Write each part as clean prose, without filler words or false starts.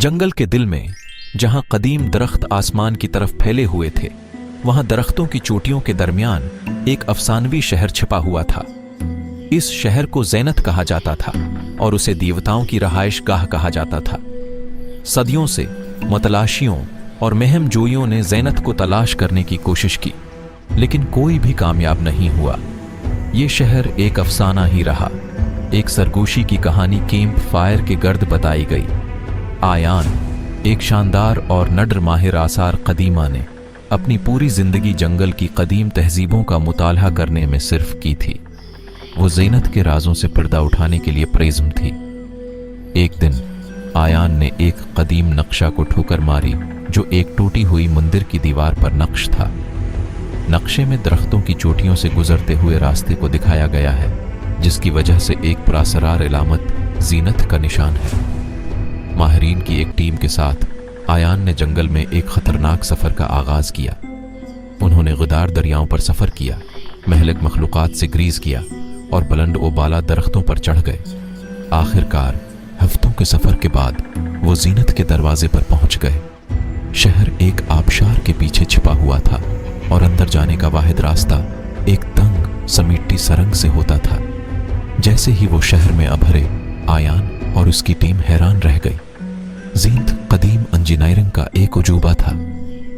जंगल के दिल में जहां कदीम दरख्त आसमान की तरफ फैले हुए थे, वहां दरख्तों की चोटियों के दरमियान एक अफसानवी शहर छिपा हुआ था। इस शहर को ज़ैनत कहा जाता था और उसे देवताओं की रहाइश गाह कहा जाता था। सदियों से मतलाशियों और महम जोइयों ने ज़ैनत को तलाश करने की कोशिश की, लेकिन कोई भी कामयाब नहीं हुआ। ये शहर एक अफसाना ही रहा। एक सरगोशी की कहानी कैंप फायर के गर्द बताई गई। आयान, एक शानदार और नडर माहिर आसार कदीमा ने अपनी पूरी जिंदगी जंगल की कदीम तहजीबों का मुतालहा करने में सिर्फ की थी। वो ज़ैनत के राजों से पर्दा उठाने के लिए प्रेज़म थी। एक दिन आयान ने एक कदीम नक्शा को ठोकर मारी जो एक टूटी हुई मंदिर की दीवार पर नक्श था। नक्शे में दरख्तों की चोटियों से गुजरते हुए रास्ते को दिखाया गया है, जिसकी वजह से एक पुरअसरार इलामत ज़ीनत का निशान है। माहिरीन की एक टीम के साथ आयान ने जंगल में एक खतरनाक सफर का आगाज किया। उन्होंने गुदार दरियाओं पर सफर किया, महलक मखलूकात से ग्रीज किया और बुलंद व बाला दरख्तों पर चढ़ गए। आखिरकार हफ्तों के सफर के बाद वो ज़ीनत के दरवाजे पर पहुंच गए। शहर एक आबशार के पीछे छिपा हुआ था और अंदर जाने का वाहिद रास्ता एक तंग समीटी सरंग से होता था। जैसे ही वो शहर में अभरे, आयान और उसकी टीम हैरान रह गई। ज़ीनत कदीम इंजीनियरिंग का एक उजूबा था,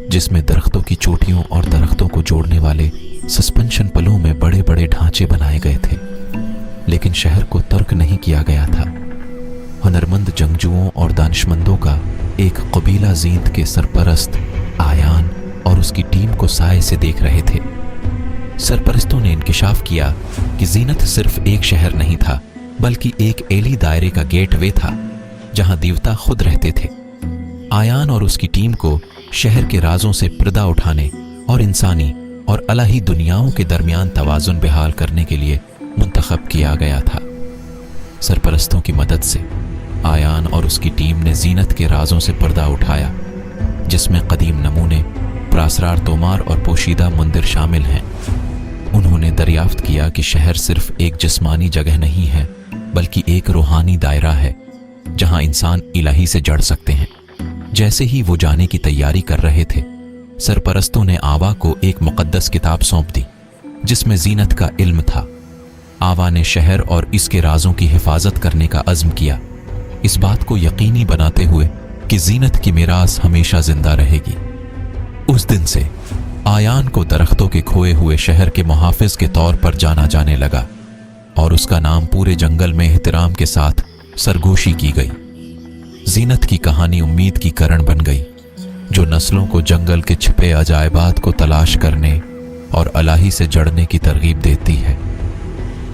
जिसमें दरख्तों की चोटियों और दरख्तों को जोड़ने वाले सस्पेंशन पुलों में बड़े बड़े ढांचे बनाए गए थे। लेकिन शहर को तर्क नहीं किया गया था। हुनरमंद जंगजुओं और दानिशमंदों का एक कबीला ज़ीनत के सरपरस्त आयान और उसकी टीम को साए से देख रहे थे। सरपरस्तों ने इंकिशाफ किया कि ज़ीनत सिर्फ एक शहर नहीं था, बल्कि एक एली दायरे का गेटवे था जहां देवता खुद रहते थे। आयान और उसकी टीम को शहर के राजों से पर्दा उठाने और इंसानी और अलही दुनियाओं के दरमियान तवाज़ुन बहाल करने के लिए मुंतखब किया गया था। सरपरस्तों की मदद से आयान और उसकी टीम ने ज़ीनत के राजों से पर्दा उठाया, जिसमें कदीम नमूने, पुरअसरार तोमार और पोशीदा मंदिर शामिल हैं। उन्होंने दरियाफ्त किया कि शहर सिर्फ एक जिस्मानी जगह नहीं है, बल्कि एक रूहानी दायरा है जहां इंसान इलाही से जड़ सकते हैं। जैसे ही वो जाने की तैयारी कर रहे थे, सरपरस्तों ने आवा को एक मुक़द्दस किताब सौंप दी, जिसमें ज़ीनत का इल्म था। आवा ने शहर और इसके राजों की हिफाजत करने का अज़्म किया, इस बात को यकीनी बनाते हुए कि ज़ीनत की मीरास हमेशा जिंदा रहेगी। उस दिन से आयान को दरख्तों के खोए हुए शहर के मुहाफ़िज़ के तौर पर जाना जाने लगा और उसका नाम पूरे जंगल में एहतराम के साथ सरगोशी की गई। ज़ीनत की कहानी उम्मीद की करण बन गई, जो नस्लों को जंगल के छिपे अजायबात को तलाश करने और अलाही से जड़ने की तरगीब देती है।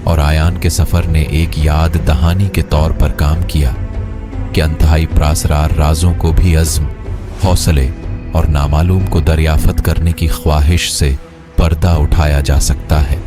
और आयान के सफ़र ने एक याद दहानी के तौर पर काम किया कि अंतहाई पुरअसरार राजों को भी अज़्म, हौसले और नामालूम को दरियाफ़त करने की ख्वाहिश से पर्दा उठाया जा सकता है।